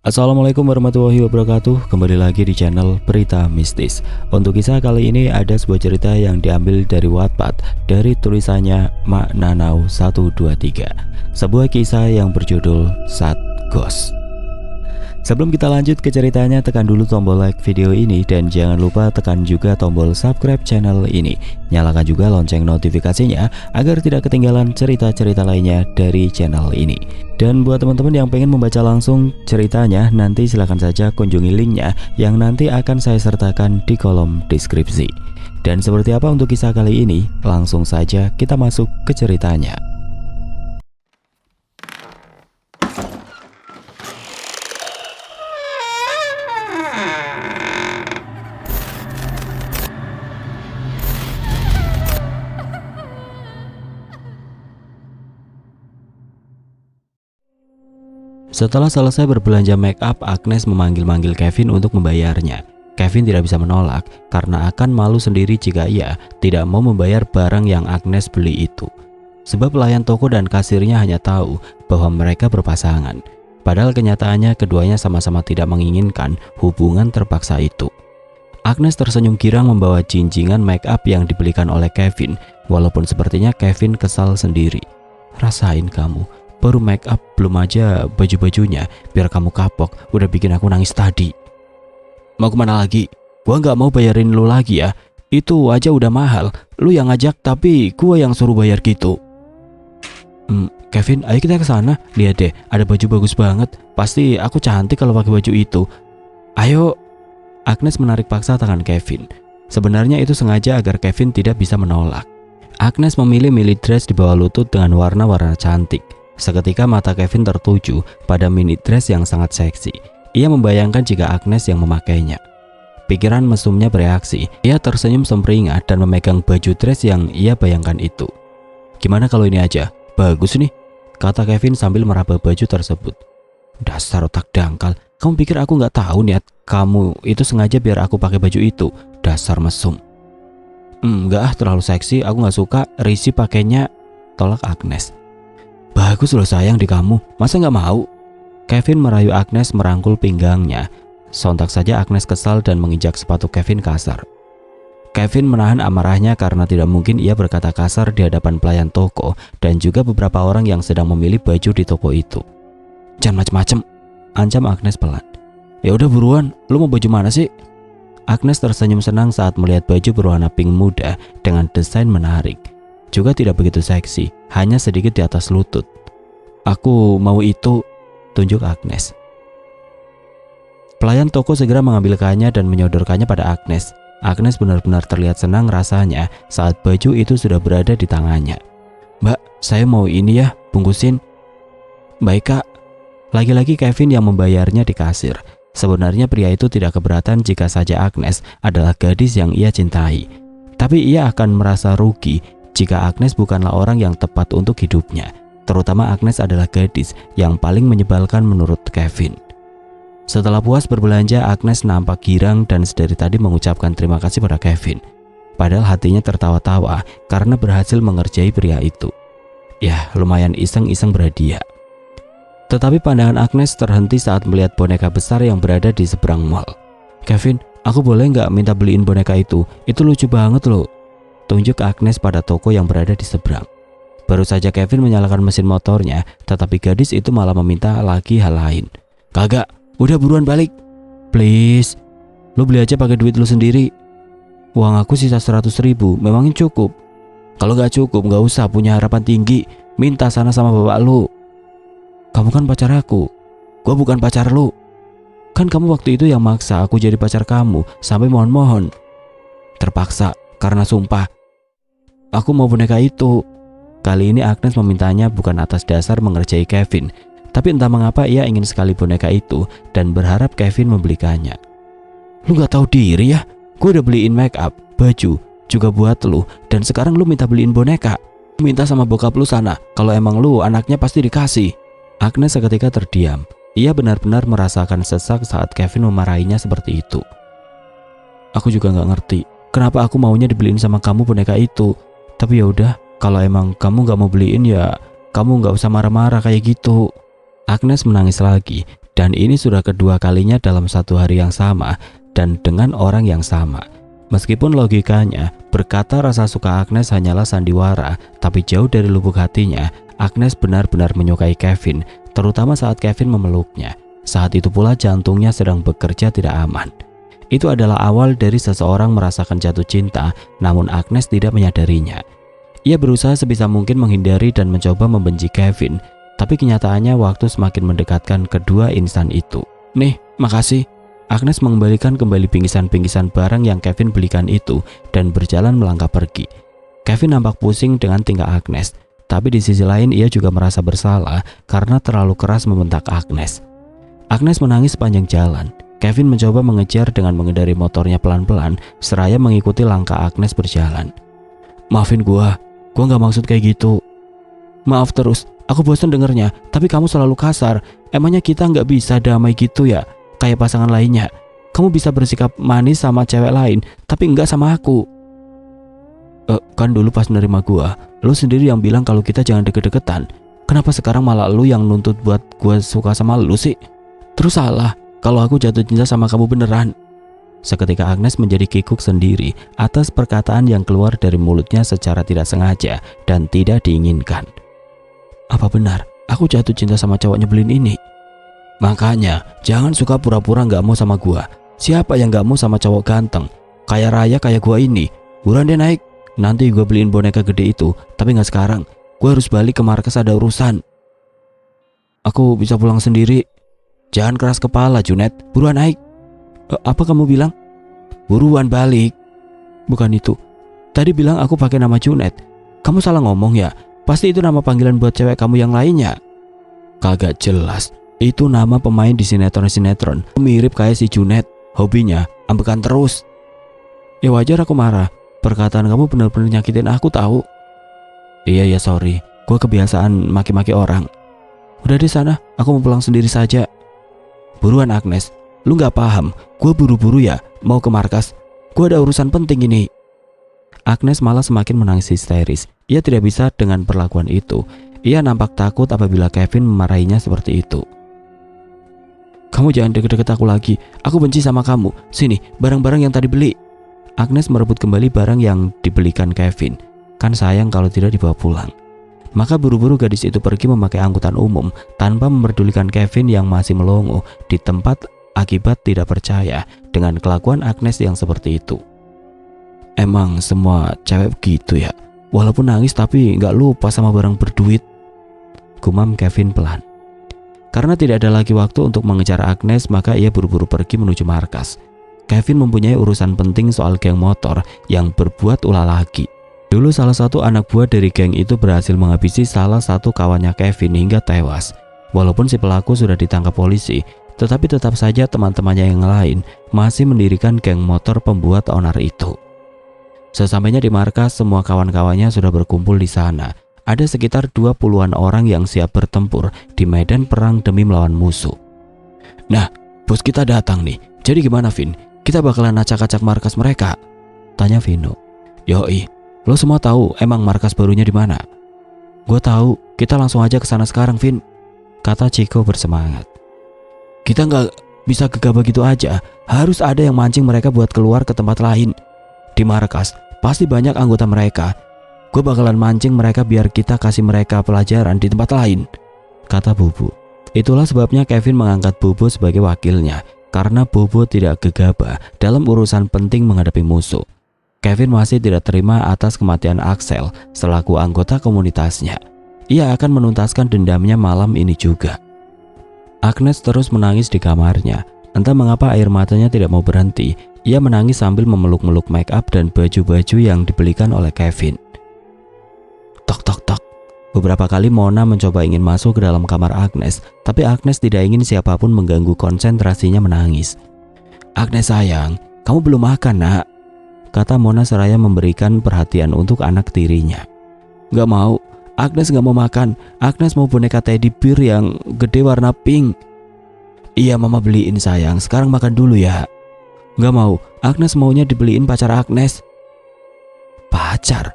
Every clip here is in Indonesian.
Assalamualaikum warahmatullahi wabarakatuh. Kembali lagi di channel Berita Mistis. Untuk kisah kali ini ada sebuah cerita yang diambil dari Wattpad dari tulisannya Mak Nanau 123. Sebuah kisah yang berjudul Sad Ghost. Sebelum kita lanjut ke ceritanya, tekan dulu tombol like video ini dan jangan lupa tekan juga tombol subscribe channel ini. Nyalakan juga lonceng notifikasinya agar tidak ketinggalan cerita-cerita lainnya dari channel ini. Dan buat teman-teman yang pengen membaca langsung ceritanya, nanti silahkan saja kunjungi linknya yang nanti akan saya sertakan di kolom deskripsi. Dan seperti apa untuk kisah kali ini? Langsung saja kita masuk ke ceritanya. Setelah selesai berbelanja make up, Agnes memanggil-manggil Kevin untuk membayarnya. Kevin tidak bisa menolak karena akan malu sendiri jika ia tidak mau membayar barang yang Agnes beli itu. Sebab pelayan toko dan kasirnya hanya tahu bahwa mereka berpasangan. Padahal kenyataannya keduanya sama-sama tidak menginginkan hubungan terpaksa itu. Agnes tersenyum girang membawa jinjingan make up yang dibelikan oleh Kevin, walaupun sepertinya Kevin kesal sendiri. Rasain kamu. Baru make up, belum aja baju-bajunya, biar kamu kapok, udah bikin aku nangis tadi. Mau kemana lagi? Gua nggak mau bayarin lu lagi ya. Itu aja udah mahal. Lu yang ngajak tapi gua yang suruh bayar gitu. Kevin, ayo kita ke sana. Lihat deh, ada baju bagus banget. Pasti aku cantik kalau pakai baju itu. Ayo. Agnes menarik paksa tangan Kevin. Sebenarnya itu sengaja agar Kevin tidak bisa menolak. Agnes memilih dress di bawah lutut dengan warna-warna cantik. Seketika mata Kevin tertuju pada mini dress yang sangat seksi. Ia membayangkan jika Agnes yang memakainya. Pikiran mesumnya bereaksi. Ia tersenyum sumringah dan memegang baju dress yang ia bayangkan itu. Gimana kalau ini aja? Bagus nih, kata Kevin sambil meraba baju tersebut. Dasar otak dangkal. Kamu pikir aku nggak tahu niat kamu itu sengaja biar aku pakai baju itu? Dasar mesum. Enggak, terlalu seksi. Aku nggak suka. Risih pakainya, tolak Agnes. Bagus loh sayang di kamu, masa nggak mau? Kevin merayu Agnes merangkul pinggangnya. Sontak saja Agnes kesal dan menginjak sepatu Kevin kasar. Kevin menahan amarahnya karena tidak mungkin ia berkata kasar di hadapan pelayan toko dan juga beberapa orang yang sedang memilih baju di toko itu. Jangan macem-macem, ancam Agnes pelan. Ya udah buruan, lu mau baju mana sih? Agnes tersenyum senang saat melihat baju berwarna pink muda dengan desain menarik. Juga tidak begitu seksi, hanya sedikit di atas lutut. Aku mau itu, tunjuk Agnes. Pelayan toko segera mengambilkannya dan menyodorkannya pada Agnes. Agnes benar-benar terlihat senang rasanya saat baju itu sudah berada di tangannya. Mbak, saya mau ini ya, bungkusin. Baik kak. Lagi-lagi Kevin yang membayarnya di kasir. Sebenarnya pria itu tidak keberatan jika saja Agnes adalah gadis yang ia cintai. Tapi ia akan merasa rugi jika Agnes bukanlah orang yang tepat untuk hidupnya. Terutama Agnes adalah gadis yang paling menyebalkan menurut Kevin. Setelah puas berbelanja, Agnes nampak girang dan sedari tadi mengucapkan terima kasih pada Kevin. Padahal hatinya tertawa-tawa karena berhasil mengerjai pria itu. Ya, lumayan iseng-iseng berhadiah. Tetapi pandangan Agnes terhenti saat melihat boneka besar yang berada di seberang mall. Kevin, aku boleh nggak minta beliin boneka itu? Itu lucu banget loh. Tunjuk Agnes pada toko yang berada di seberang. Baru saja Kevin menyalakan mesin motornya, tetapi gadis itu malah meminta lagi hal lain. Kagak, udah buruan balik. Please, lu beli aja pakai duit lu sendiri. Uang aku sisa 100.000, memangnya cukup? Kalau gak cukup, gak usah punya harapan tinggi. Minta sana sama bapak lu. Kamu kan pacar aku. Gua bukan pacar lu. Kan kamu waktu itu yang maksa aku jadi pacar kamu sampai mohon-mohon. Terpaksa, karena sumpah. Aku mau boneka itu. Kali ini Agnes memintanya bukan atas dasar mengerjai Kevin, tapi entah mengapa ia ingin sekali boneka itu dan berharap Kevin membelikannya. Lu gak tahu diri ya? Gue udah beliin make up, baju, juga buat lu, dan sekarang lu minta beliin boneka. Minta sama bokap lu sana, kalau emang lu anaknya pasti dikasih. Agnes seketika terdiam. Ia benar-benar merasakan sesak saat Kevin memarahinya seperti itu. Aku juga gak ngerti kenapa aku maunya dibeliin sama kamu boneka itu. Tapi ya udah, kalau emang kamu gak mau beliin ya kamu gak usah marah-marah kayak gitu. Agnes menangis lagi. Dan ini sudah kedua kalinya dalam satu hari yang sama dan dengan orang yang sama. Meskipun logikanya berkata rasa suka Agnes hanyalah sandiwara, tapi jauh dari lubuk hatinya, Agnes benar-benar menyukai Kevin, terutama saat Kevin memeluknya. Saat itu pula jantungnya sedang bekerja tidak aman. Itu adalah awal dari seseorang merasakan jatuh cinta, namun Agnes tidak menyadarinya. Ia berusaha sebisa mungkin menghindari dan mencoba membenci Kevin, tapi kenyataannya waktu semakin mendekatkan kedua insan itu. Nih, makasih. Agnes mengembalikan kembali bingkisan-bingkisan barang yang Kevin belikan itu dan berjalan melangkah pergi. Kevin nampak pusing dengan tingkah Agnes, tapi di sisi lain ia juga merasa bersalah karena terlalu keras membentak Agnes. Agnes menangis sepanjang jalan. Kevin mencoba mengejar dengan mengendari motornya pelan-pelan, seraya mengikuti langkah Agnes berjalan. Maafin gua gak maksud kayak gitu. Maaf terus, aku bosan dengernya, tapi kamu selalu kasar. Emangnya kita nggak bisa damai gitu ya? Kayak pasangan lainnya. Kamu bisa bersikap manis sama cewek lain, tapi nggak sama aku. Kan dulu pas menerima gua, lu sendiri yang bilang kalau kita jangan deket-deketan. Kenapa sekarang malah lu yang nuntut buat gua suka sama lu sih? Terus salah kalau aku jatuh cinta sama kamu beneran. Seketika Agnes menjadi kikuk sendiri atas perkataan yang keluar dari mulutnya secara tidak sengaja dan tidak diinginkan. Apa benar aku jatuh cinta sama cowok nyebelin ini? Makanya jangan suka pura-pura gak mau sama gua. Siapa yang gak mau sama cowok ganteng kayak Raya kayak gua ini? Buruan deh naik. Nanti gua beliin boneka gede itu. Tapi gak sekarang. Gua harus balik ke markas, ada urusan. Aku bisa pulang sendiri. Jangan keras kepala Junet. Buruan naik. Apa kamu bilang? Buruan balik. Bukan itu. Tadi bilang aku pakai nama Junet. Kamu salah ngomong ya. Pasti itu nama panggilan buat cewek kamu yang lainnya. Kagak jelas. Itu nama pemain di sinetron-sinetron. Mirip kayak si Junet. Hobinya ambekan terus. Ya wajar aku marah. Perkataan kamu benar-benar nyakitin aku tahu. Iya sorry. Gue kebiasaan maki-maki orang. Udah di sana. Aku mau pulang sendiri saja. Buruan Agnes. Lu gak paham, gue buru-buru ya mau ke markas. Gue ada urusan penting ini. Agnes malah semakin menangis histeris. Ia tidak bisa dengan perlakuan itu. Ia nampak takut apabila Kevin memarahinya seperti itu. Kamu jangan deket-deket aku lagi. Aku benci sama kamu. Sini, barang-barang yang tadi beli. Agnes merebut kembali barang yang dibelikan Kevin. Kan sayang kalau tidak dibawa pulang. Maka buru-buru gadis itu pergi memakai angkutan umum tanpa memperdulikan Kevin yang masih melongo di tempat akibat tidak percaya dengan kelakuan Agnes yang seperti itu. Emang semua cewek begitu ya? Walaupun nangis tapi gak lupa sama barang berduit. Gumam Kevin pelan. Karena tidak ada lagi waktu untuk mengejar Agnes, maka ia buru-buru pergi menuju markas. Kevin mempunyai urusan penting soal geng motor yang berbuat ulah lagi. Dulu salah satu anak buah dari geng itu berhasil menghabisi salah satu kawannya Kevin hingga tewas. Walaupun si pelaku sudah ditangkap polisi, tetapi tetap saja teman-temannya yang lain masih mendirikan geng motor pembuat onar itu. Sesampainya di markas, semua kawan-kawannya sudah berkumpul di sana. Ada sekitar 20-an orang yang siap bertempur di medan perang demi melawan musuh. Nah, bos kita datang nih. Jadi gimana Vin? Kita bakalan acak-acak markas mereka? Tanya Vino. Yoi, lo semua tahu emang markas barunya di mana? Gue tahu, kita langsung aja ke sana sekarang Vin. Kata Chico bersemangat. Kita nggak bisa gegabah gitu aja. Harus ada yang mancing mereka buat keluar ke tempat lain. Di markas pasti banyak anggota mereka. Gue bakalan mancing mereka biar kita kasih mereka pelajaran di tempat lain, kata Bobo. Itulah sebabnya Kevin mengangkat Bobo sebagai wakilnya, karena Bobo tidak gegabah dalam urusan penting menghadapi musuh. Kevin masih tidak terima atas kematian Axel selaku anggota komunitasnya. Ia akan menuntaskan dendamnya malam ini juga. Agnes terus menangis di kamarnya. Entah mengapa air matanya tidak mau berhenti. Ia menangis sambil memeluk-meluk make up dan baju-baju yang dibelikan oleh Kevin. Tok tok tok. Beberapa kali Mona mencoba ingin masuk ke dalam kamar Agnes, tapi Agnes tidak ingin siapapun mengganggu konsentrasinya menangis. Agnes sayang, kamu belum makan nak, kata Mona seraya memberikan perhatian untuk anak tirinya. Gak mau. Agnes gak mau makan. Agnes mau boneka teddy bear yang gede warna pink. Iya mama beliin sayang. Sekarang makan dulu ya. Gak mau. Agnes maunya dibeliin pacar Agnes. Pacar?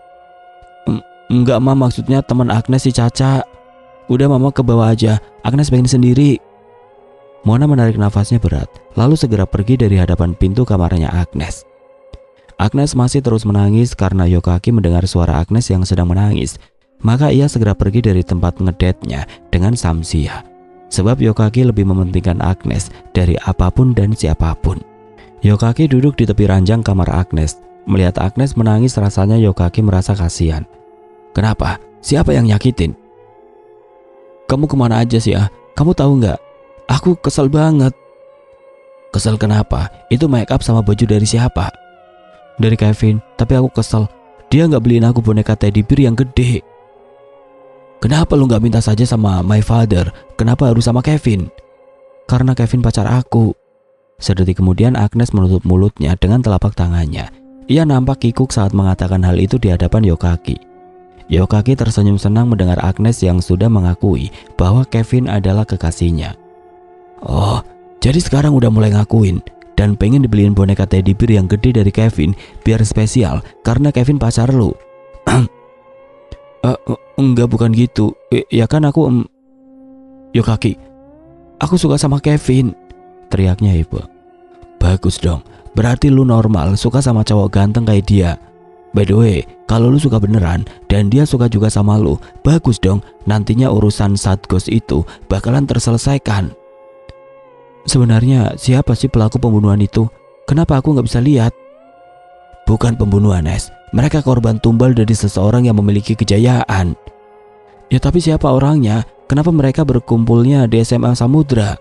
Enggak ma, maksudnya teman Agnes si Caca. Udah mama ke bawah aja. Agnes pengen sendiri. Mona menarik nafasnya berat, lalu segera pergi dari hadapan pintu kamarnya Agnes. Agnes masih terus menangis karena Yokaki mendengar suara Agnes yang sedang menangis. Maka ia segera pergi dari tempat ngedate-nya dengan Samsia. Sebab Yokaki lebih mementingkan Agnes dari apapun dan siapapun. Yokaki duduk di tepi ranjang kamar Agnes. Melihat Agnes menangis, rasanya Yokaki merasa kasihan. "Kenapa? Siapa yang nyakitin?" "Kamu kemana aja sih, ah? Kamu tahu nggak? Aku kesel banget." "Kesel kenapa? Itu make up sama baju dari siapa?" "Dari Kevin, tapi aku kesel. Dia nggak beliin aku boneka teddy bear yang gede." "Kenapa lu nggak minta saja sama my father? Kenapa harus sama Kevin?" "Karena Kevin pacar aku." Sedetik kemudian Agnes menutup mulutnya dengan telapak tangannya. Ia nampak kikuk saat mengatakan hal itu di hadapan Yokaki. Yokaki tersenyum senang mendengar Agnes yang sudah mengakui bahwa Kevin adalah kekasihnya. "Oh, jadi sekarang udah mulai ngakuin dan pengen dibeliin boneka teddy bear yang gede dari Kevin biar spesial karena Kevin pacar lu?" Enggak, bukan gitu. Ya kan aku Yokaki, aku suka sama Kevin," teriaknya Ibu. "Bagus dong, berarti lu normal suka sama cowok ganteng kayak dia. By the way, kalau lu suka beneran dan dia suka juga sama lu, bagus dong, nantinya urusan Satgos itu bakalan terselesaikan." "Sebenarnya siapa sih pelaku pembunuhan itu? Kenapa aku nggak bisa lihat?" "Bukan pembunuhan, Nes. Mereka korban tumbal dari seseorang yang memiliki kejayaan." "Ya tapi siapa orangnya? Kenapa mereka berkumpulnya di SMA Samudra?"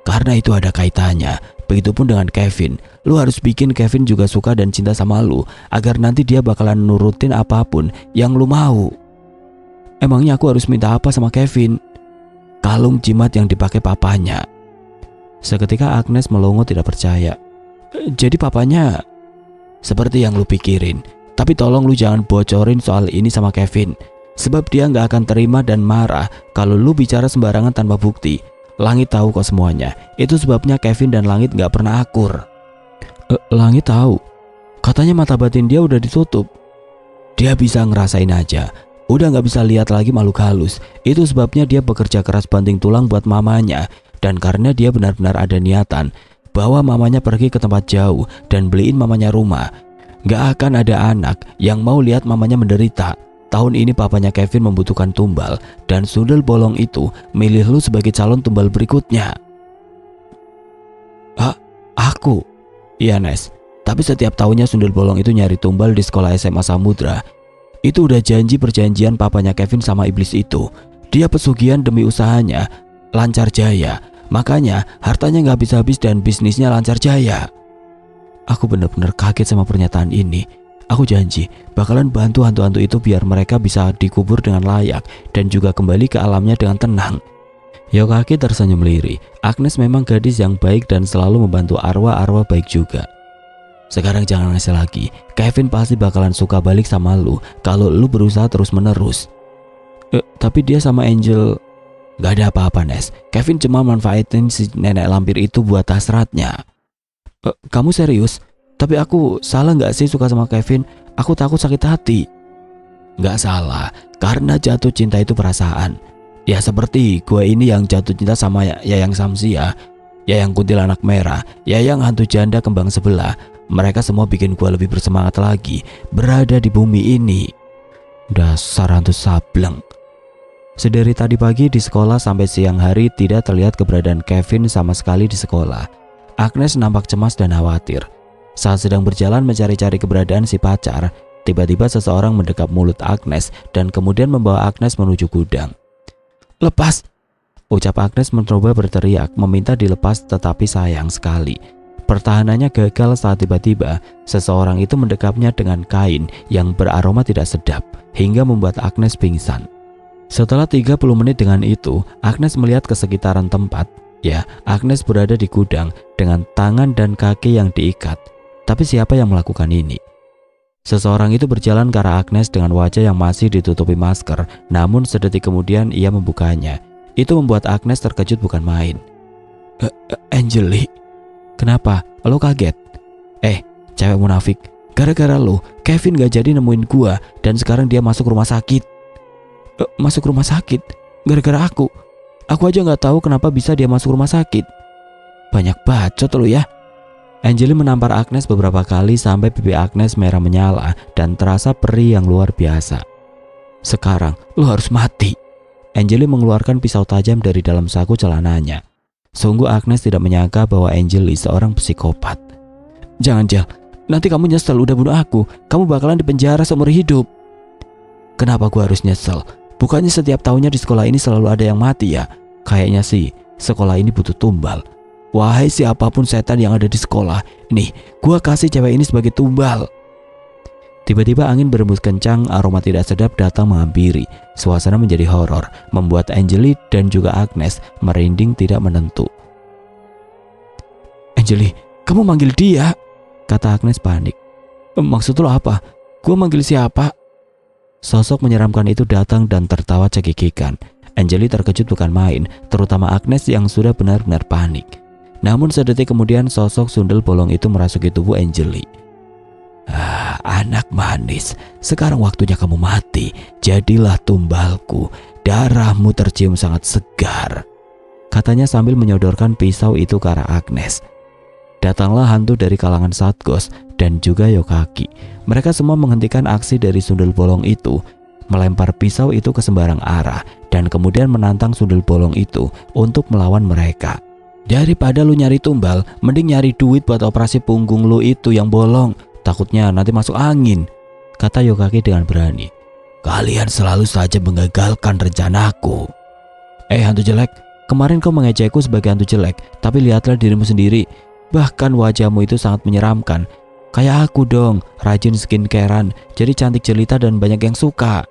"Karena itu ada kaitannya. Begitupun dengan Kevin. Lu harus bikin Kevin juga suka dan cinta sama lu, agar nanti dia bakalan nurutin apapun yang lu mau." "Emangnya aku harus minta apa sama Kevin?" "Kalung jimat yang dipakai papanya." Seketika Agnes melongo tidak percaya. "Jadi papanya..." "Seperti yang lu pikirin. Tapi tolong lu jangan bocorin soal ini sama Kevin. Sebab dia nggak akan terima dan marah kalau lu bicara sembarangan tanpa bukti. Langit tahu kok semuanya. Itu sebabnya Kevin dan Langit nggak pernah akur." Langit tahu? Katanya mata batin dia udah ditutup." "Dia bisa ngerasain aja. Udah nggak bisa lihat lagi makhluk halus. Itu sebabnya dia bekerja keras banting tulang buat mamanya. Dan karena dia benar-benar ada niatan bahwa mamanya pergi ke tempat jauh dan beliin mamanya rumah. Nggak akan ada anak yang mau lihat mamanya menderita. Tahun ini papanya Kevin membutuhkan tumbal dan sundel bolong itu milih lu sebagai calon tumbal berikutnya." Aku?" "Iya, Nes. Tapi setiap tahunnya sundel bolong itu nyari tumbal di sekolah SMA Samudra. Itu udah perjanjian papanya Kevin sama iblis itu. Dia pesugihan demi usahanya lancar jaya. Makanya hartanya nggak habis-habis dan bisnisnya lancar jaya." Aku benar-benar kaget sama pernyataan ini. Aku janji bakalan bantu hantu-hantu itu biar mereka bisa dikubur dengan layak dan juga kembali ke alamnya dengan tenang. Yokaki tersenyum lirih. Agnes memang gadis yang baik dan selalu membantu arwah-arwah baik juga. "Sekarang jangan ngasih lagi. Kevin pasti bakalan suka balik sama lu kalau lu berusaha terus-menerus." Tapi dia sama Angel..." "Gak ada apa-apa, Nes. Kevin cuma manfaatin si nenek lampir itu buat hasratnya." Kamu serius? Tapi aku salah gak sih suka sama Kevin? Aku takut sakit hati." "Gak salah, karena jatuh cinta itu perasaan. Ya seperti gue ini yang jatuh cinta sama Yayang Samsia, Yayang Kuntilanak Merah, Yayang Hantu Janda Kembang Sebelah. Mereka semua bikin gue lebih bersemangat lagi berada di bumi ini." Dasar hantu sableng. Sedari tadi pagi di sekolah sampai siang hari tidak terlihat keberadaan Kevin sama sekali di sekolah. Agnes nampak cemas dan khawatir. Saat sedang berjalan mencari-cari keberadaan si pacar, tiba-tiba seseorang mendekap mulut Agnes dan kemudian membawa Agnes menuju gudang. "Lepas!" ucap Agnes mencoba berteriak meminta dilepas, tetapi sayang sekali pertahanannya gagal saat tiba-tiba seseorang itu mendekapnya dengan kain yang beraroma tidak sedap hingga membuat Agnes pingsan. Setelah 30 menit dengan itu, Agnes melihat ke sekitaran tempat. Ya, Agnes berada di gudang dengan tangan dan kaki yang diikat. Tapi siapa yang melakukan ini? Seseorang itu berjalan ke arah Agnes dengan wajah yang masih ditutupi masker, namun sedetik kemudian ia membukanya. Itu membuat Agnes terkejut bukan main. "Angeli, kenapa? Lo kaget?" Cewek munafik. Gara-gara lo, Kevin gak jadi nemuin gua dan sekarang dia masuk rumah sakit." Masuk rumah sakit? Gara-gara aku? Aku aja nggak tahu kenapa bisa dia masuk rumah sakit. Banyak bacot lu ya. Angeli menampar Agnes beberapa kali sampai pipi Agnes merah menyala dan terasa perih yang luar biasa. Sekarang lu harus mati. Angeli mengeluarkan pisau tajam dari dalam saku celananya. Sungguh Agnes tidak menyangka bahwa Angeli seorang psikopat. Jangan, Jel. Nanti kamu nyesel udah bunuh aku. Kamu bakalan dipenjara seumur hidup. Kenapa gua harus nyesel? Bukannya setiap tahunnya di sekolah ini selalu ada yang mati ya? Kayaknya sih sekolah ini butuh tumbal. Wahai siapapun setan yang ada di sekolah, nih gua kasih cewek ini sebagai tumbal. Tiba-tiba angin berembus kencang, aroma tidak sedap datang menghampiri. Suasana menjadi horor, membuat Angeli dan juga Agnes merinding tidak menentu. Angeli, kamu manggil dia? Kata Agnes panik. Maksud lo apa? Gua manggil siapa? Sosok menyeramkan itu datang dan tertawa cekikikan. Angeli terkejut bukan main, terutama Agnes yang sudah benar-benar panik. Namun sedetik kemudian sosok sundel bolong itu merasuki tubuh Angeli. Anak manis, sekarang waktunya kamu mati. Jadilah tumbalku. Darahmu tercium sangat segar, katanya sambil menyodorkan pisau itu ke arah Agnes. Datanglah hantu dari kalangan Satgos dan juga Yokaki. Mereka semua menghentikan aksi dari sundel bolong itu, melempar pisau itu ke sembarang arah, dan kemudian menantang sundel bolong itu untuk melawan mereka. Daripada lu nyari tumbal, mending nyari duit buat operasi punggung lu itu yang bolong. Takutnya nanti masuk angin, kata Yokaki dengan berani. Kalian selalu saja menggagalkan rencanaku. Hantu jelek, kemarin kau mengejekku sebagai hantu jelek, tapi lihatlah dirimu sendiri. Bahkan wajahmu itu sangat menyeramkan. Kayak aku dong, rajin skincarean, jadi cantik jelita dan banyak yang suka,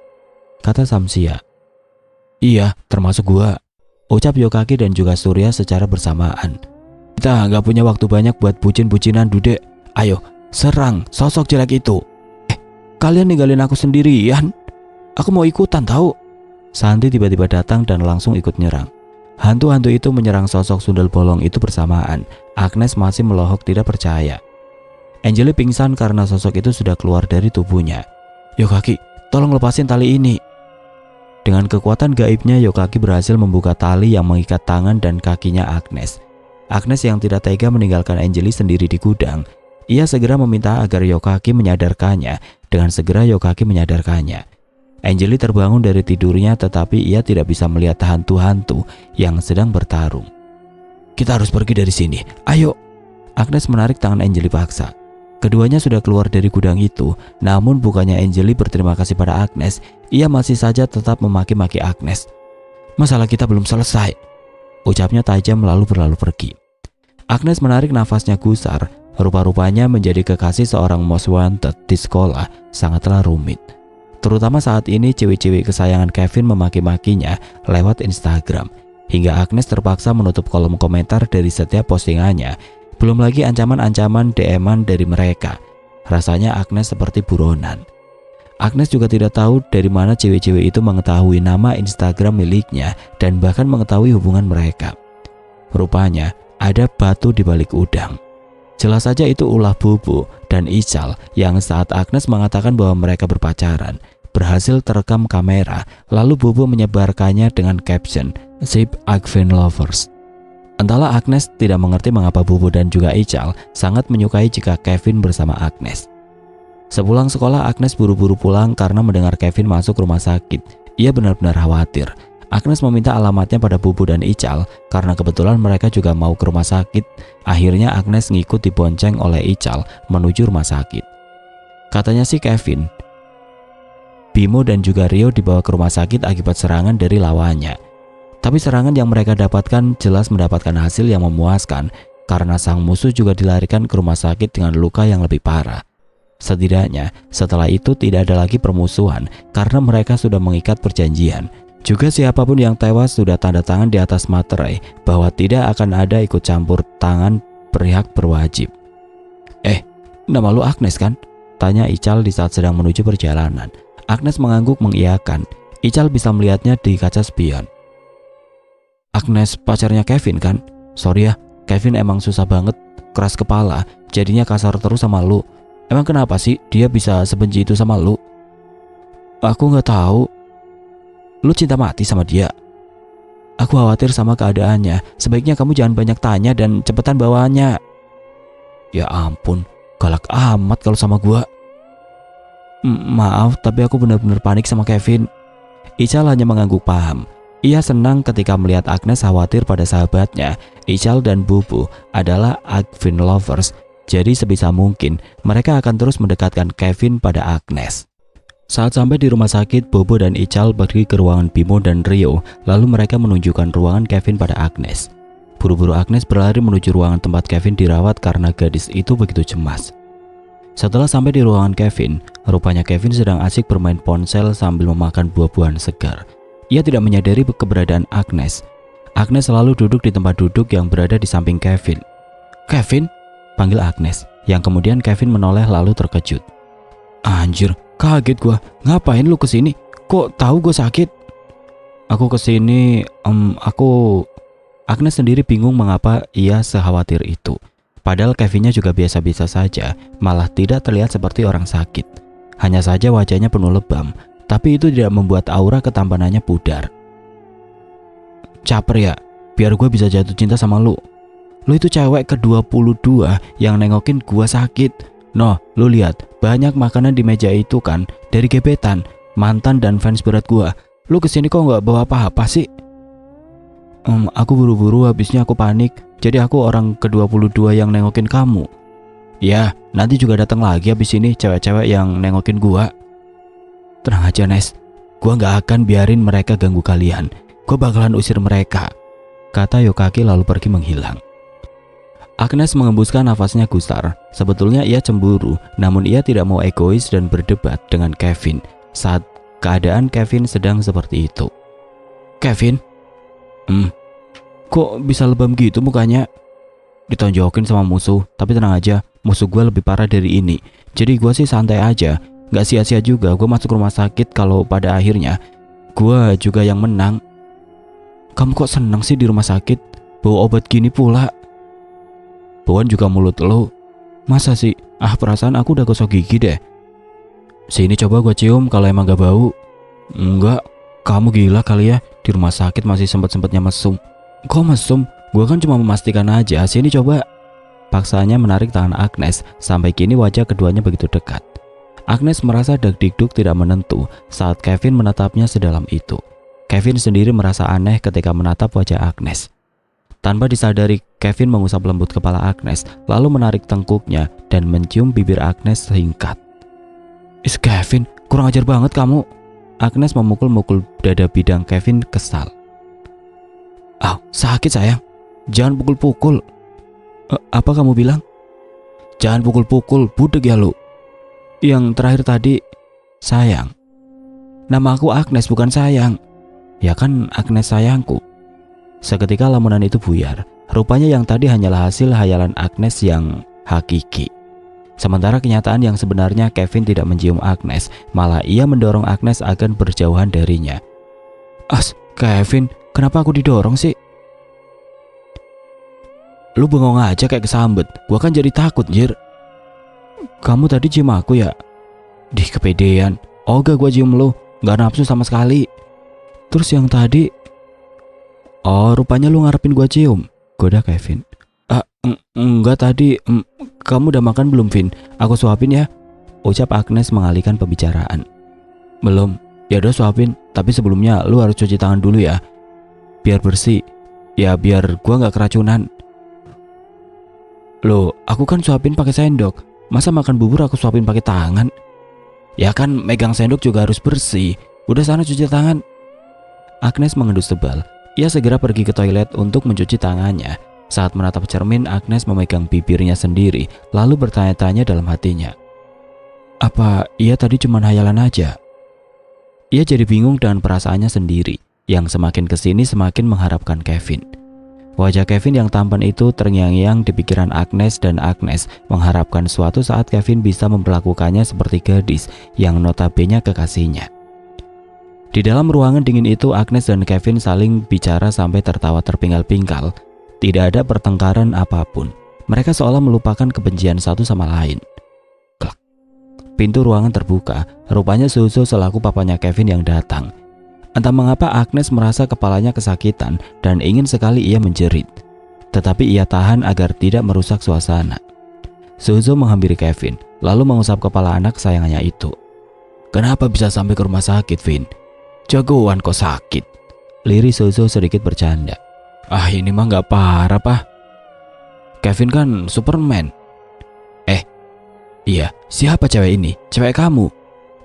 kata Samsia. Iya, termasuk gua, ucap Yokaki dan juga Surya secara bersamaan. Kita nggak punya waktu banyak buat bucin-bucinan, Dude. Ayo, serang sosok jelek itu. Kalian ninggalin aku sendirian? Aku mau ikutan tahu. Santi tiba-tiba datang dan langsung ikut nyerang. Hantu-hantu itu menyerang sosok sundel bolong itu bersamaan. Agnes masih melohok tidak percaya. Angeli pingsan karena sosok itu sudah keluar dari tubuhnya. Yokaki, tolong lepasin tali ini. Dengan kekuatan gaibnya, Yokaki berhasil membuka tali yang mengikat tangan dan kakinya Agnes. Agnes yang tidak tega meninggalkan Angeli sendiri di gudang. Ia segera meminta agar Yokaki menyadarkannya. Dengan segera Yokaki menyadarkannya. Angeli terbangun dari tidurnya, tetapi ia tidak bisa melihat hantu-hantu yang sedang bertarung. Kita harus pergi dari sini, ayo. Agnes menarik tangan Angeli paksa. Keduanya sudah keluar dari gudang itu, namun bukannya Angeli berterima kasih pada Agnes, ia masih saja tetap memaki-maki Agnes. Masalah kita belum selesai, ucapnya tajam lalu berlalu pergi. Agnes menarik nafasnya gusar. Rupa-rupanya menjadi kekasih seorang most wanted di sekolah sangatlah rumit. Terutama saat ini cewek-cewek kesayangan Kevin memaki-makinya lewat Instagram, hingga Agnes terpaksa menutup kolom komentar dari setiap postingannya. Belum lagi ancaman-ancaman DM-an dari mereka. Rasanya Agnes seperti buronan. Agnes juga tidak tahu dari mana cewek-cewek itu mengetahui nama Instagram miliknya dan bahkan mengetahui hubungan mereka. Rupanya ada batu di balik udang. Jelas saja itu ulah Bubu dan Ical yang saat Agnes mengatakan bahwa mereka berpacaran berhasil terekam kamera, lalu Bubu menyebarkannya dengan caption Zip Agven Lovers. Entahlah Agnes tidak mengerti mengapa Bubu dan juga Ical sangat menyukai jika Kevin bersama Agnes. Sepulang sekolah, Agnes buru-buru pulang karena mendengar Kevin masuk rumah sakit. Ia benar-benar khawatir. Agnes meminta alamatnya pada Bubu dan Ical karena kebetulan mereka juga mau ke rumah sakit. Akhirnya Agnes ngikut dibonceng oleh Ical menuju rumah sakit. Katanya si Kevin, Bimo dan juga Rio dibawa ke rumah sakit akibat serangan dari lawannya. Tapi serangan yang mereka dapatkan jelas mendapatkan hasil yang memuaskan karena sang musuh juga dilarikan ke rumah sakit dengan luka yang lebih parah. Setidaknya setelah itu tidak ada lagi permusuhan karena mereka sudah mengikat perjanjian. Juga siapapun yang tewas sudah tanda tangan di atas materai bahwa tidak akan ada ikut campur tangan pihak berwajib. Nama lu Agnes kan? Tanya Ical di saat sedang menuju perjalanan. Agnes mengangguk mengiyakan. Ical bisa melihatnya di kaca spion. Agnes pacarnya Kevin kan? Sorry ya, Kevin emang susah banget, keras kepala, jadinya kasar terus sama lu. Emang kenapa sih dia bisa sebenci itu sama lu? Aku nggak tahu. Lu cinta mati sama dia? Aku khawatir sama keadaannya. Sebaiknya kamu jangan banyak tanya dan cepetan bawaannya. Ya ampun, galak amat kalau sama gua. Maaf, tapi aku benar-benar panik sama Kevin. Ical hanya mengangguk paham. Ia senang ketika melihat Agnes khawatir pada sahabatnya. Ical dan Bubu adalah Agvin lovers, jadi sebisa mungkin mereka akan terus mendekatkan Kevin pada Agnes. Saat sampai di rumah sakit, Bobo dan Ical pergi ke ruangan Bimo dan Rio, lalu mereka menunjukkan ruangan Kevin pada Agnes. Buru-buru Agnes berlari menuju ruangan tempat Kevin dirawat karena gadis itu begitu cemas. Setelah sampai di ruangan Kevin, rupanya Kevin sedang asik bermain ponsel sambil memakan buah-buahan segar. Ia tidak menyadari keberadaan Agnes. Agnes selalu duduk di tempat duduk yang berada di samping Kevin. "Kevin?" panggil Agnes, yang kemudian Kevin menoleh lalu terkejut. "Anjir, kaget gua. Ngapain lu kesini? Kok tahu gua sakit?" "Aku kesini, Agnes sendiri bingung mengapa ia sekhawatir itu. Padahal Kevinnya juga biasa-biasa saja, malah tidak terlihat seperti orang sakit. Hanya saja wajahnya penuh lebam, tapi itu tidak membuat aura ketampanannya pudar. "Caper ya, biar gue bisa jatuh cinta sama lu. Lu itu cewek ke-22 yang nengokin gua sakit. Noh, lu lihat, banyak makanan di meja itu kan, dari gebetan, mantan dan fans berat gua. Lu kesini kok nggak bawa apa-apa sih?" Aku buru-buru, habisnya aku panik. Jadi aku orang ke-22 yang nengokin kamu." "Ya, nanti juga datang lagi habis ini cewek-cewek yang nengokin gua." "Tenang aja, Nes. Gua nggak akan biarin mereka ganggu kalian. Gua bakalan usir mereka," kata Yokaki lalu pergi menghilang. Agnes mengembuskan nafasnya gusar. Sebetulnya ia cemburu, namun ia tidak mau egois dan berdebat dengan Kevin saat keadaan Kevin sedang seperti itu. "Kevin? Kok bisa lebam gitu mukanya?" "Ditonjokin sama musuh, tapi tenang aja, musuh gue lebih parah dari ini. Jadi gue sih santai aja. Gak sia-sia juga gue masuk rumah sakit kalau pada akhirnya gue juga yang menang." "Kamu kok seneng sih di rumah sakit? Bawa obat gini pula." "Bawaan juga mulut lo. Masa sih? Perasaan aku udah gosok gigi deh." "Sini coba gue cium kalau emang gak bau." "Enggak, kamu gila kali ya, di rumah sakit masih sempet-sempetnya mesum." "Kok mesum? Gue kan cuma memastikan aja. Sini coba." Paksanya menarik tangan Agnes. Sampai kini wajah keduanya begitu dekat. Agnes merasa deg-dikduk tidak menentu saat Kevin menatapnya sedalam itu. Kevin sendiri merasa aneh ketika menatap wajah Agnes. Tanpa disadari, Kevin mengusap lembut kepala Agnes, lalu menarik tengkuknya dan mencium bibir Agnes singkat. Kevin, kurang ajar banget kamu." Agnes memukul-mukul dada bidang Kevin kesal. Sakit sayang. Jangan pukul-pukul." Apa kamu bilang?" "Jangan pukul-pukul, budek ya lu." "Yang terakhir tadi, sayang. Nama aku Agnes bukan sayang." "Ya kan Agnes sayangku." Seketika lamunan itu buyar. Rupanya yang tadi hanyalah hasil hayalan Agnes yang hakiki. Sementara kenyataan yang sebenarnya, Kevin tidak mencium Agnes, malah ia mendorong Agnes agar berjauhan darinya. Kevin, kenapa aku didorong sih?" "Lu bengong aja kayak kesambet. Gua kan jadi takut, jir." "Kamu tadi cium aku ya?" "Dih, kepedean. Gak, gua cium lu. Gak nafsu sama sekali." "Terus yang tadi?" Rupanya lu ngarepin gua cium," goda Kevin. Enggak tadi. Kamu udah makan belum, Vin? Aku suapin ya," ucap Agnes mengalihkan pembicaraan. "Belum." "Ya udah suapin, tapi sebelumnya lu harus cuci tangan dulu ya, biar bersih. Ya biar gua nggak keracunan." "Loh, aku kan suapin pakai sendok. Masa makan bubur aku suapin pakai tangan?" "Ya kan megang sendok juga harus bersih. Udah sana cuci tangan." Agnes mengendus tebal. Ia segera pergi ke toilet untuk mencuci tangannya. Saat menatap cermin, Agnes memegang bibirnya sendiri, lalu bertanya-tanya dalam hatinya. Apa ia tadi cuma hayalan aja? Ia jadi bingung dengan perasaannya sendiri, yang semakin kesini semakin mengharapkan Kevin. Wajah Kevin yang tampan itu terngiang-ngiang di pikiran Agnes, dan Agnes mengharapkan suatu saat Kevin bisa memperlakukannya seperti gadis yang notabene kekasihnya. Di dalam ruangan dingin itu, Agnes dan Kevin saling bicara sampai tertawa terpinggal-pinggal. Tidak ada pertengkaran apapun. Mereka seolah melupakan kebencian satu sama lain. Pintu ruangan terbuka. Rupanya Susu selaku papanya Kevin yang datang. Entah mengapa Agnes merasa kepalanya kesakitan dan ingin sekali ia menjerit. Tetapi ia tahan agar tidak merusak suasana. Suzu menghampiri Kevin, lalu mengusap kepala anak kesayangannya itu. "Kenapa bisa sampai ke rumah sakit, Vin? Jagoan kok sakit?" Liri Suzu sedikit bercanda. "Ah, ini mah gak parah, Pak. Kevin kan Superman." "Iya, siapa cewek ini? Cewek kamu?"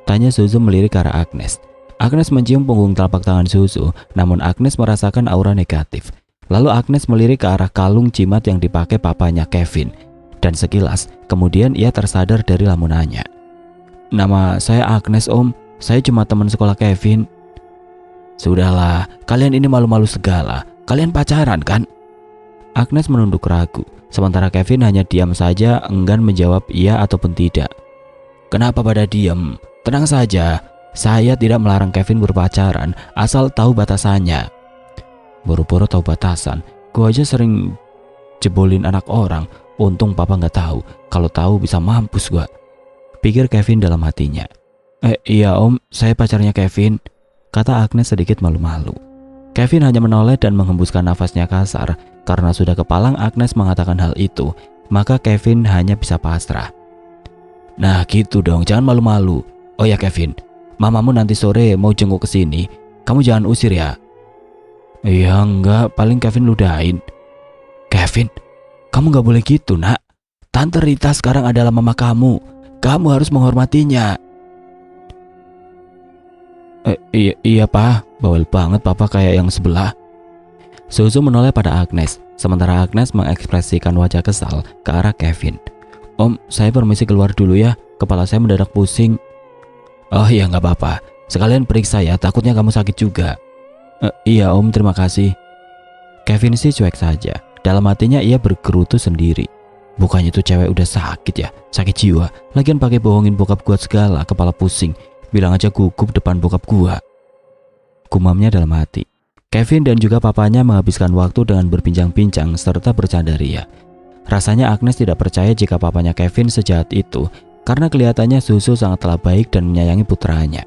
tanya Suzu melirik ke arah Agnes. Agnes mencium punggung telapak tangan Suzu, namun Agnes merasakan aura negatif. Lalu Agnes melirik ke arah kalung jimat yang dipakai papanya Kevin. Dan sekilas, kemudian ia tersadar dari lamunannya. "Nama saya Agnes, Om. Saya cuma teman sekolah Kevin." "Sudahlah, kalian ini malu-malu segala. Kalian pacaran kan?" Agnes menunduk ragu, sementara Kevin hanya diam saja, enggan menjawab iya ataupun tidak. "Kenapa pada diam? Tenang saja, saya tidak melarang Kevin berpacaran, asal tahu batasannya." "Boro-boro tahu batasan, gua aja sering jebolin anak orang. Untung papa nggak tahu, kalau tahu bisa mampus gua," pikir Kevin dalam hatinya. Iya Om, saya pacarnya Kevin," kata Agnes sedikit malu-malu. Kevin hanya menoleh dan menghembuskan nafasnya kasar. Karena sudah kepalang Agnes mengatakan hal itu, maka Kevin hanya bisa pasrah. "Nah gitu dong, jangan malu-malu. Oh ya Kevin, mamamu nanti sore mau jenguk ke sini. Kamu jangan usir ya." "Iya enggak, paling Kevin ludahin." "Kevin, kamu gak boleh gitu nak. Tante Rita sekarang adalah mama kamu. Kamu harus menghormatinya." Iya Pak, bawel banget papa kayak yang sebelah." Suzu menoleh pada Agnes, sementara Agnes mengekspresikan wajah kesal ke arah Kevin. "Om, saya permisi keluar dulu ya, kepala saya mendadak pusing." "Oh iya gak apa-apa, sekalian periksa ya, takutnya kamu sakit juga." Iya Om, terima kasih." Kevin sih cuek saja, dalam hatinya ia bergerutu sendiri. Bukannya itu cewek udah sakit ya, sakit jiwa, lagian pakai bohongin bokap gua segala, kepala pusing. Bilang aja gugup depan bokap gua, gumamnya dalam hati. Kevin dan juga papanya menghabiskan waktu dengan berbincang-bincang serta bercanda ria. Rasanya Agnes tidak percaya jika papanya Kevin sejahat itu, karena kelihatannya Suzu sangatlah baik dan menyayangi putranya.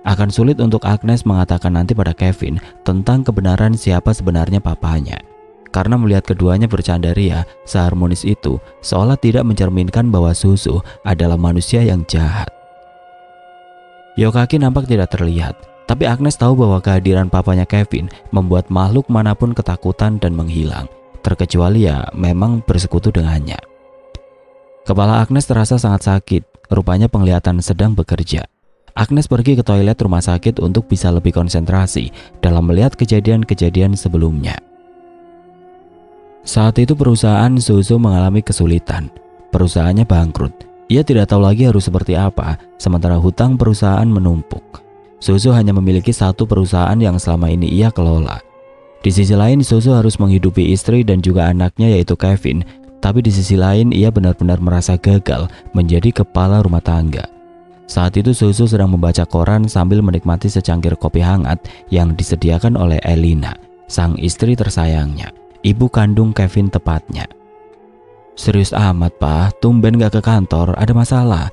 Akan sulit untuk Agnes mengatakan nanti pada Kevin tentang kebenaran siapa sebenarnya papanya, karena melihat keduanya bercanda ria seharmonis itu seolah tidak mencerminkan bahwa Suzu adalah manusia yang jahat. Yokaki nampak tidak terlihat, tapi Agnes tahu bahwa kehadiran papanya Kevin membuat makhluk manapun ketakutan dan menghilang, terkecuali ya memang bersekutu dengannya. Kepala Agnes terasa sangat sakit, rupanya penglihatan sedang bekerja. Agnes pergi ke toilet rumah sakit untuk bisa lebih konsentrasi dalam melihat kejadian-kejadian sebelumnya. Saat itu perusahaan Suzu mengalami kesulitan. Perusahaannya bangkrut. Ia tidak tahu lagi harus seperti apa, sementara hutang perusahaan menumpuk. Suzu hanya memiliki satu perusahaan yang selama ini ia kelola. Di sisi lain Suzu harus menghidupi istri dan juga anaknya yaitu Kevin, tapi di sisi lain ia benar-benar merasa gagal menjadi kepala rumah tangga. Saat itu Suzu sedang membaca koran sambil menikmati secangkir kopi hangat yang disediakan oleh Elina, sang istri tersayangnya, ibu kandung Kevin tepatnya. "Serius amat Pak, tumben gak ke kantor, ada masalah?"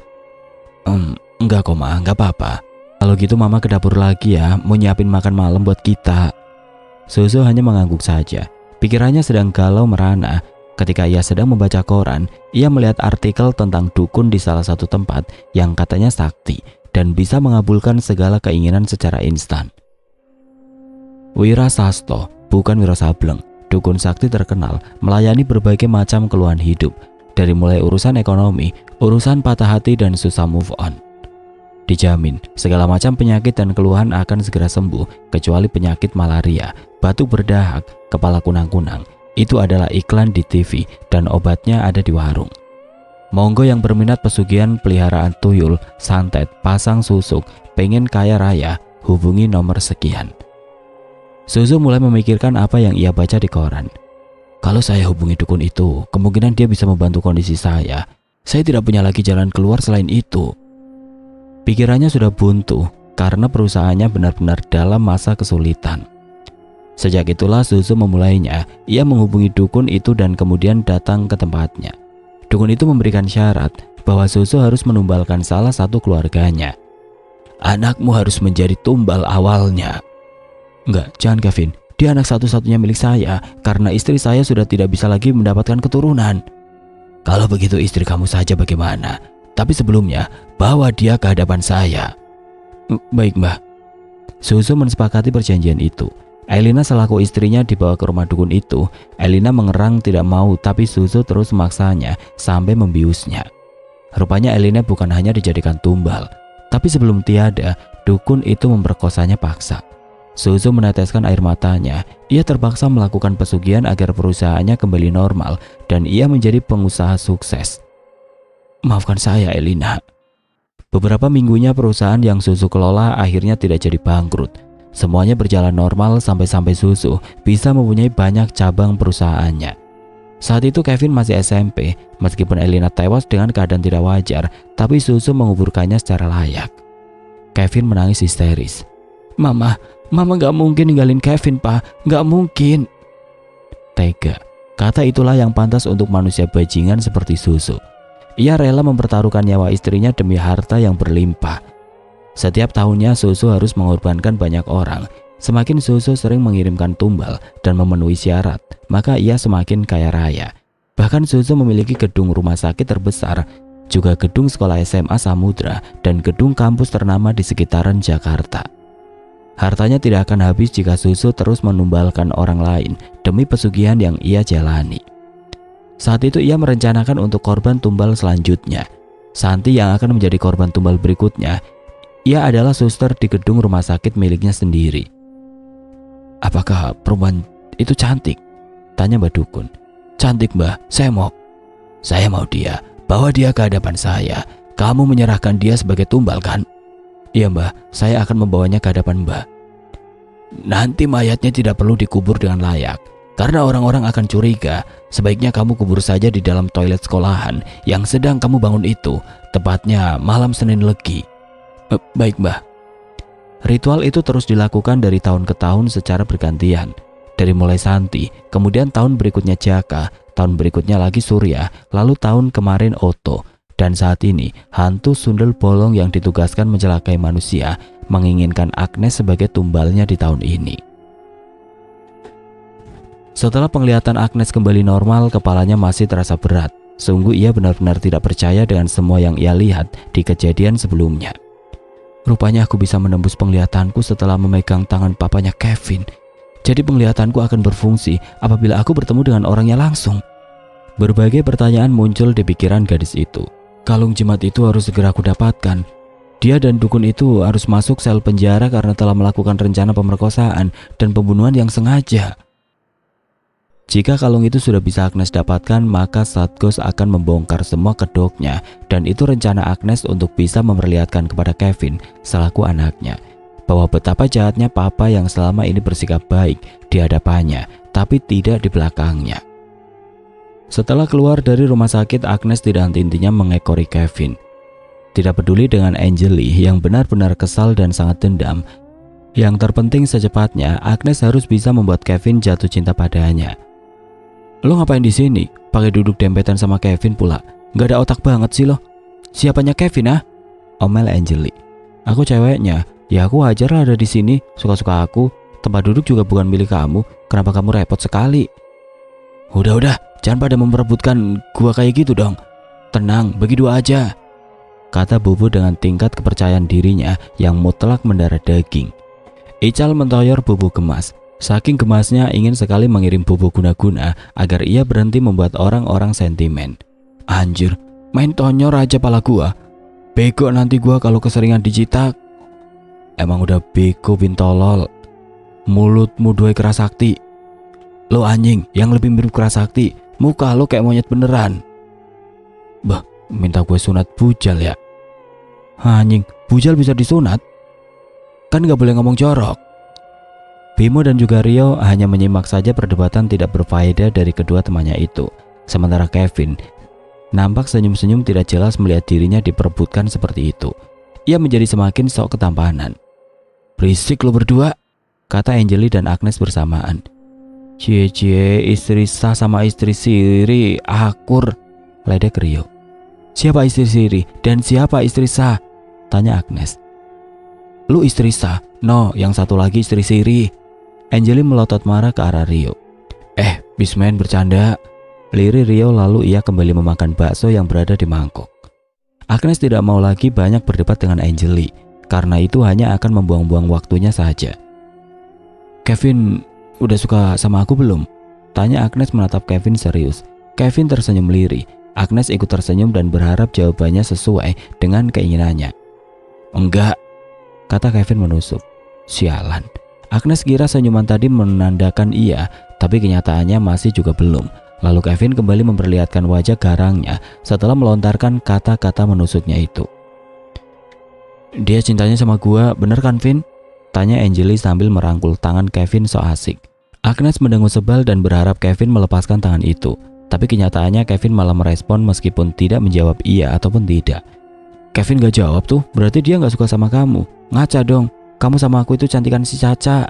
Enggak kok Ma, enggak apa-apa. Kalau gitu Mama ke dapur lagi ya, mau nyiapin makan malam buat kita." Suzu hanya mengangguk saja, pikirannya sedang galau merana. Ketika ia sedang membaca koran, ia melihat artikel tentang dukun di salah satu tempat yang katanya sakti dan bisa mengabulkan segala keinginan secara instan. Wira Sasto, bukan Wira Sableng, dukun sakti terkenal melayani berbagai macam keluhan hidup, dari mulai urusan ekonomi, urusan patah hati dan susah move on. Dijamin, segala macam penyakit dan keluhan akan segera sembuh, kecuali penyakit malaria, batuk berdahak, kepala kunang-kunang. Itu adalah iklan di TV dan obatnya ada di warung. Monggo yang berminat pesugihan peliharaan tuyul, santet, pasang susuk, pengen kaya raya, hubungi nomor sekian. Suzu mulai memikirkan apa yang ia baca di koran. Kalau saya hubungi dukun itu, kemungkinan dia bisa membantu kondisi saya. Saya tidak punya lagi jalan keluar selain itu. Pikirannya sudah buntu karena perusahaannya benar-benar dalam masa kesulitan. Sejak itulah Suzu memulainya. Ia menghubungi dukun itu dan kemudian datang ke tempatnya. Dukun itu memberikan syarat bahwa Suzu harus menumbalkan salah satu keluarganya. Anakmu harus menjadi tumbal awalnya. Enggak, jangan Kevin. Dia anak satu-satunya milik saya karena istri saya sudah tidak bisa lagi mendapatkan keturunan. Kalau begitu istri kamu saja bagaimana? Tapi sebelumnya, bawa dia ke hadapan saya. Baik, Mbah. Susu mensepakati perjanjian itu. Elina selaku istrinya dibawa ke rumah dukun itu. Elina mengerang tidak mau, tapi Susu terus memaksanya sampai membiusnya. Rupanya Elina bukan hanya dijadikan tumbal, tapi sebelum tiada, dukun itu memperkosanya paksa. Susu meneteskan air matanya. Ia terpaksa melakukan pesugihan agar perusahaannya kembali normal dan ia menjadi pengusaha sukses. Maafkan saya, Elina. Beberapa minggunya perusahaan yang Susu kelola akhirnya tidak jadi bangkrut. Semuanya berjalan normal sampai Susu bisa mempunyai banyak cabang perusahaannya. Saat itu Kevin masih SMP. Meskipun Elina tewas dengan keadaan tidak wajar, tapi Susu menguburkannya secara layak. Kevin menangis histeris. Mama gak mungkin ninggalin Kevin, Pak. Gak mungkin. Tega. Kata itulah yang pantas untuk manusia bajingan seperti Susu. Ia rela mempertaruhkan nyawa istrinya demi harta yang berlimpah. Setiap tahunnya Susu harus mengorbankan banyak orang. Semakin Susu sering mengirimkan tumbal dan memenuhi syarat, maka ia semakin kaya raya. Bahkan Susu memiliki gedung rumah sakit terbesar, juga gedung sekolah SMA Samudra, dan gedung kampus ternama di sekitaran Jakarta. Hartanya tidak akan habis jika Susu terus menumbalkan orang lain demi pesugihan yang ia jalani. Saat itu ia merencanakan untuk korban tumbal selanjutnya. Santi yang akan menjadi korban tumbal berikutnya. Ia adalah suster di gedung rumah sakit miliknya sendiri. Apakah perempuan itu cantik? Tanya Mbak Dukun. Cantik, Mbak, saya mau. Saya mau dia. Bawa dia ke hadapan saya. Kamu menyerahkan dia sebagai tumbal, kan? Iya, Mbak, saya akan membawanya ke hadapan Mbak. Nanti mayatnya tidak perlu dikubur dengan layak, karena orang-orang akan curiga. Sebaiknya kamu kubur saja di dalam toilet sekolahan yang sedang kamu bangun itu, tepatnya malam Senin Legi. Baik, Mbah. Ritual itu terus dilakukan dari tahun ke tahun secara bergantian. Dari mulai Santi, kemudian tahun berikutnya Jaka, tahun berikutnya lagi Surya, lalu tahun kemarin Otto. Dan saat ini, hantu sundel bolong yang ditugaskan mencelakai manusia menginginkan Agnes sebagai tumbalnya di tahun ini. Setelah penglihatan Agnes kembali normal, kepalanya masih terasa berat. Sungguh ia benar-benar tidak percaya dengan semua yang ia lihat di kejadian sebelumnya. Rupanya aku bisa menembus penglihatanku setelah memegang tangan papanya Kevin. Jadi penglihatanku akan berfungsi apabila aku bertemu dengan orangnya langsung. Berbagai pertanyaan muncul di pikiran gadis itu. Kalung jimat itu harus segera aku dapatkan. Dia dan dukun itu harus masuk sel penjara karena telah melakukan rencana pemerkosaan dan pembunuhan yang sengaja. Jika kalung itu sudah bisa Agnes dapatkan, maka Satgos akan membongkar semua kedoknya, dan itu rencana Agnes untuk bisa memperlihatkan kepada Kevin selaku anaknya bahwa betapa jahatnya papa yang selama ini bersikap baik di hadapannya, tapi tidak di belakangnya. Setelah keluar dari rumah sakit, Agnes tidak henti-hentinya mengekori Kevin. Tidak peduli dengan Angeli yang benar-benar kesal dan sangat dendam. Yang terpenting secepatnya Agnes harus bisa membuat Kevin jatuh cinta padanya. Lo ngapain di sini? Pakai duduk dempetan sama Kevin pula. Gak ada otak banget sih lo. Siapanya Kevin, ah? Omel Angeli. Aku ceweknya. Ya aku wajar lah ada di sini. Suka-suka aku. Tempat duduk juga bukan milik kamu. Kenapa kamu repot sekali? Udah, jangan pada memperebutkan gua kayak gitu dong. Tenang, bagi dua aja. Kata Bubu dengan tingkat kepercayaan dirinya yang mutlak mendarah daging. Ical mentoyor Bubu gemas. Saking gemasnya ingin sekali mengirim Bubu guna-guna agar ia berhenti membuat orang-orang sentimen. Anjir, main tonyor aja pala gua. Bego nanti gua kalau keseringan dijitak. Emang udah bego bintolol. Mulutmu dua keras sakti. Lo anjing yang lebih mirip keras sakti. Muka lo kayak monyet beneran. Bah, minta gue sunat bujal ya? Anjing, bujal bisa disunat? Kan gak boleh ngomong jorok. Bimo dan juga Rio hanya menyimak saja perdebatan tidak berfaedah dari kedua temannya itu. Sementara Kevin nampak senyum-senyum tidak jelas melihat dirinya diperebutkan seperti itu. Ia menjadi semakin sok ketampanan. Berisik lo berdua, kata Angeli dan Agnes bersamaan. Cie, istri sah sama istri siri akur, ledek Rio. Siapa istri siri dan siapa istri sah? Tanya Agnes. Lu istri sah, no, yang satu lagi istri siri. Angelly melotot marah ke arah Rio. Bisman bercanda. Lirih Rio lalu ia kembali memakan bakso yang berada di mangkok. Agnes tidak mau lagi banyak berdebat dengan Angelly, karena itu hanya akan membuang-buang waktunya saja. Kevin udah suka sama aku belum? Tanya Agnes menatap Kevin serius. Kevin tersenyum lirih. Agnes ikut tersenyum dan berharap jawabannya sesuai dengan keinginannya. Enggak, kata Kevin menusuk. Sialan. Agnes kira senyuman tadi menandakan iya, tapi kenyataannya masih juga belum. Lalu Kevin kembali memperlihatkan wajah garangnya setelah melontarkan kata-kata menusuknya itu. Dia cintanya sama gua, bener kan Vin? Tanya Angelly sambil merangkul tangan Kevin so asik. Agnes mendengus sebal dan berharap Kevin melepaskan tangan itu. Tapi kenyataannya Kevin malah merespon meskipun tidak menjawab iya ataupun tidak. Kevin gak jawab tuh, berarti dia gak suka sama kamu. Ngaca dong, kamu sama aku itu cantikan si Caca.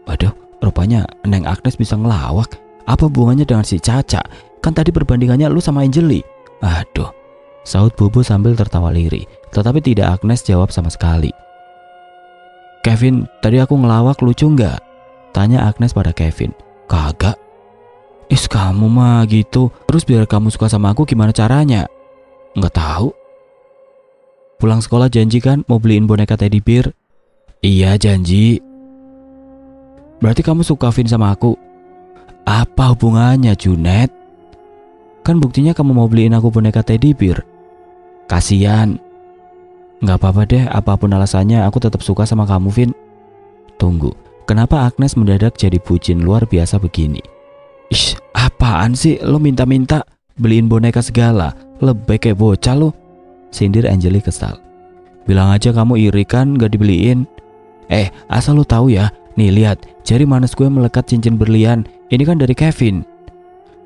Waduh, rupanya Neng Agnes bisa ngelawak. Apa hubungannya dengan si Caca? Kan tadi perbandingannya lu sama Angelly. Aduh, saut Bobo sambil tertawa lirih. Tetapi tidak Agnes jawab sama sekali. Kevin, tadi aku ngelawak lucu nggak? Tanya Agnes pada Kevin. Kagak. Kamu mah gitu. Terus biar kamu suka sama aku gimana caranya? Nggak tahu. Pulang sekolah janji kan mau beliin boneka teddy bear? Iya janji. Berarti kamu suka Vin sama aku? Apa hubungannya Junet? Kan buktinya kamu mau beliin aku boneka teddy bear. Kasian. Nggak apa-apa deh, apapun alasannya aku tetap suka sama kamu Vin. Tunggu, kenapa Agnes mendadak jadi bucin luar biasa begini? Apaan sih lo minta-minta beliin boneka segala? Lebih kayak bocah lo. Sindir Angelly kesal. Bilang aja kamu iri kan gak dibeliin. Asal lo tahu ya. Nih lihat, jari manis gue melekat cincin berlian. Ini kan dari Kevin.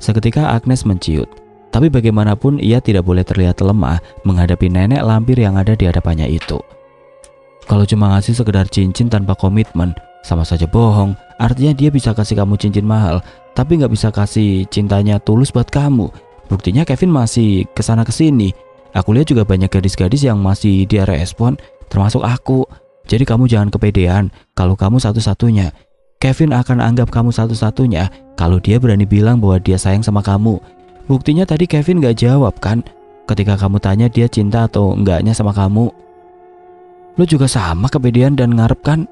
Seketika Agnes menciut. Tapi bagaimanapun ia tidak boleh terlihat lemah menghadapi nenek lampir yang ada di hadapannya itu. Kalau cuma ngasih sekedar cincin tanpa komitmen, sama saja bohong. Artinya dia bisa kasih kamu cincin mahal, tapi gak bisa kasih cintanya tulus buat kamu. Buktinya Kevin masih kesana kesini. Aku lihat juga banyak gadis-gadis yang masih dia respon, termasuk aku. Jadi kamu jangan kepedean kalau kamu satu-satunya. Kevin akan anggap kamu satu-satunya kalau dia berani bilang bahwa dia sayang sama kamu. Buktinya tadi Kevin gak jawab kan ketika kamu tanya dia cinta atau enggaknya sama kamu. Lo juga sama kepedean dan ngarep kan?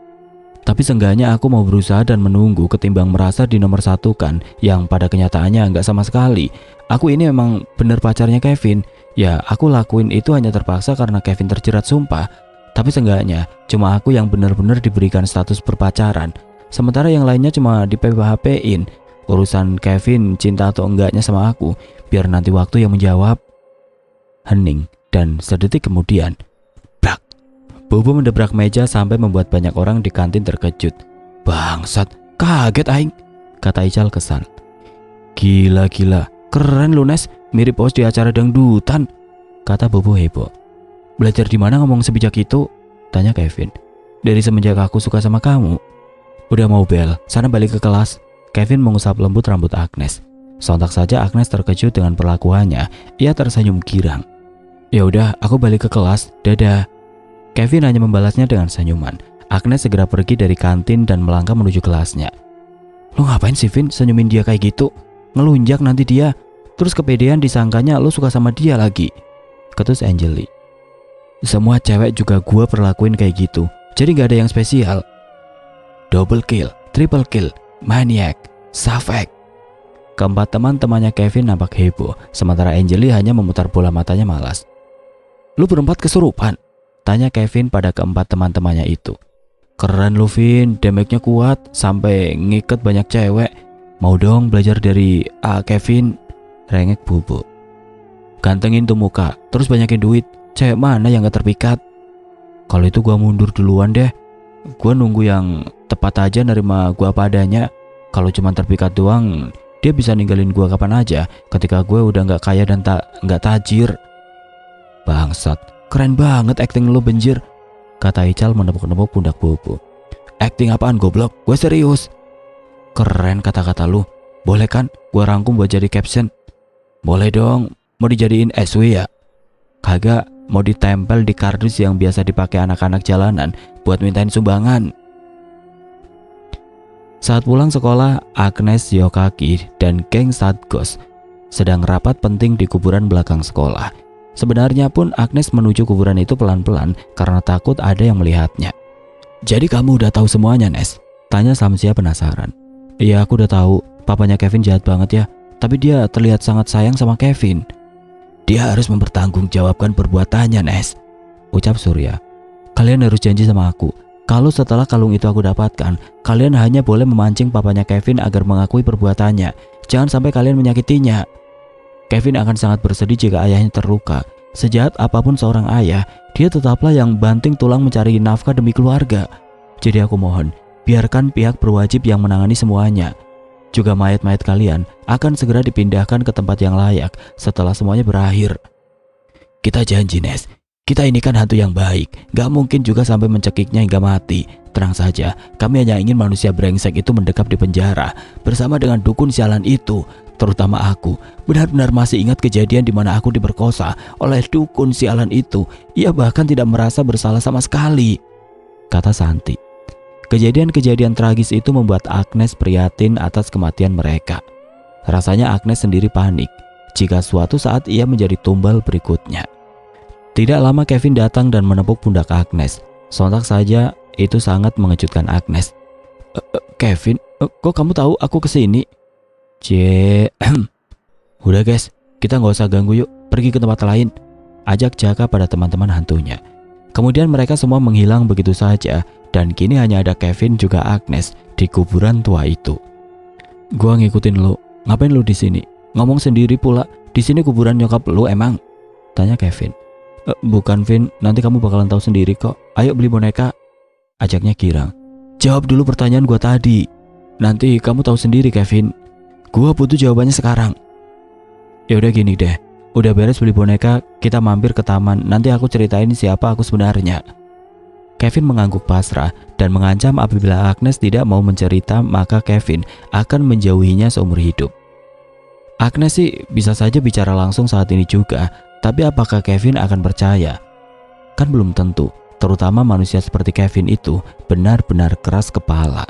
Tapi seenggaknya aku mau berusaha dan menunggu ketimbang merasa dinomorsatukan yang pada kenyataannya enggak sama sekali. Aku ini memang benar pacarnya Kevin. Ya aku lakuin itu hanya terpaksa karena Kevin terjerat sumpah. Tapi seenggaknya cuma aku yang benar-benar diberikan status berpacaran. Sementara yang lainnya cuma di PHP-in. Urusan Kevin cinta atau enggaknya sama aku biar nanti waktu yang menjawab. Hening dan sedetik kemudian brak. Bobo mendebrak meja sampai membuat banyak orang di kantin terkejut. Bangsat, kaget aing, kata Ical kesal. Gila, keren lu Nes, mirip host di acara dangdutan, kata Bobo heboh. Belajar di mana ngomong sebijak itu? Tanya Kevin. Dari semenjak aku suka sama kamu. Udah mau bel, sana balik ke kelas. Kevin mengusap lembut rambut Agnes. Sontak saja Agnes terkejut dengan perlakuannya. Ia tersenyum girang. Ya udah, aku balik ke kelas. Dadah. Kevin hanya membalasnya dengan senyuman. Agnes segera pergi dari kantin dan melangkah menuju kelasnya. Lu ngapain sih Vin senyumin dia kayak gitu? Ngelunjak nanti dia. Terus kepedean disangkanya lu suka sama dia lagi, ketus Angelly. Semua cewek juga gua perlakuin kayak gitu. Jadi gak ada yang spesial. Double kill, triple kill, maniac, savage. Keempat teman-temannya Kevin nampak heboh, sementara Angelly hanya memutar bola matanya malas. Lu berempat kesurupan? Tanya Kevin pada keempat teman-temannya itu. Keren lu Vin, damage-nya kuat sampai ngikat banyak cewek. Mau dong belajar dari Kevin, rengek Bobo. Gantengin tuh muka, terus banyakin duit. Cewek mana yang gak terpikat? Kalau itu gua mundur duluan deh. Gua nunggu yang tepat aja nerima gua apa adanya. Kalau cuma terpikat doang, dia bisa ninggalin gua kapan aja ketika gue udah gak kaya dan gak tajir. Bangsat, keren banget acting lu benjir, kata Ical menepuk-nepuk pundak Bobo. Acting apaan goblok? Gue serius. Keren kata-kata lu. Boleh kan gue rangkum buat jadi caption? Boleh dong. Mau dijadiin SW ya? Kagak, mau ditempel di kardus yang biasa dipakai anak-anak jalanan buat mintain sumbangan. Saat pulang sekolah, Agnes, Yokaki, dan geng Satgos sedang rapat penting di kuburan belakang sekolah. Sebenarnya pun Agnes menuju kuburan itu pelan-pelan karena takut ada yang melihatnya. "Jadi kamu udah tahu semuanya, Nes?" tanya Samsia penasaran. "Iya, aku udah tahu. Papanya Kevin jahat banget ya. Tapi dia terlihat sangat sayang sama Kevin." "Dia harus mempertanggungjawabkan perbuatannya, Nes," ucap Surya. "Kalian harus janji sama aku. Kalau setelah kalung itu aku dapatkan, kalian hanya boleh memancing papanya Kevin agar mengakui perbuatannya. Jangan sampai kalian menyakitinya. Kevin akan sangat bersedih jika ayahnya terluka. Sejahat apapun seorang ayah, dia tetaplah yang banting tulang mencari nafkah demi keluarga. Jadi aku mohon, biarkan pihak berwajib yang menangani semuanya. Juga mayat-mayat kalian akan segera dipindahkan ke tempat yang layak setelah semuanya berakhir." "Kita janji, Nes. Kita ini kan hantu yang baik, gak mungkin juga sampai mencekiknya hingga mati. Tenang saja, kami hanya ingin manusia brengsek itu mendekap di penjara bersama dengan dukun sialan itu. Terutama aku, benar-benar masih ingat kejadian di mana aku diperkosa oleh dukun sialan itu. Ia bahkan tidak merasa bersalah sama sekali," kata Santi. Kejadian-kejadian tragis itu membuat Agnes prihatin atas kematian mereka. Rasanya Agnes sendiri panik jika suatu saat ia menjadi tumbal berikutnya. Tidak lama Kevin datang dan menepuk pundak Agnes. Sontak saja itu sangat mengejutkan Agnes. Kevin, kok kamu tahu aku kesini?" "Udah guys, kita nggak usah ganggu yuk, pergi ke tempat lain," ajak Jaka pada teman-teman hantunya. Kemudian mereka semua menghilang begitu saja. Dan kini hanya ada Kevin juga Agnes di kuburan tua itu. "Gua ngikutin lu. Ngapain lu di sini? Ngomong sendiri pula. Di sini kuburan nyokap lu emang?" tanya Kevin. Bukan Vin, nanti kamu bakalan tahu sendiri kok. Ayo beli boneka," ajaknya Girang. "Jawab dulu pertanyaan gua tadi. Nanti kamu tahu sendiri, Kevin. Gua butuh jawabannya sekarang." "Ya udah gini deh. Udah beres beli boneka, kita mampir ke taman. Nanti aku ceritain siapa aku sebenarnya." Kevin mengangguk pasrah dan mengancam apabila Agnes tidak mau mencerita maka Kevin akan menjauhinya seumur hidup. Agnes sih bisa saja bicara langsung saat ini juga, tapi apakah Kevin akan percaya? Kan belum tentu, terutama manusia seperti Kevin itu benar-benar keras kepala.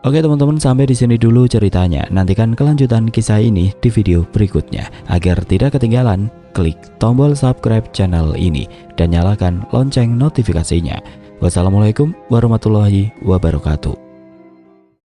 Oke teman-teman, sampai di sini dulu ceritanya. Nantikan kelanjutan kisah ini di video berikutnya. Agar tidak ketinggalan, klik tombol subscribe channel ini dan nyalakan lonceng notifikasinya. Wassalamualaikum warahmatullahi wabarakatuh.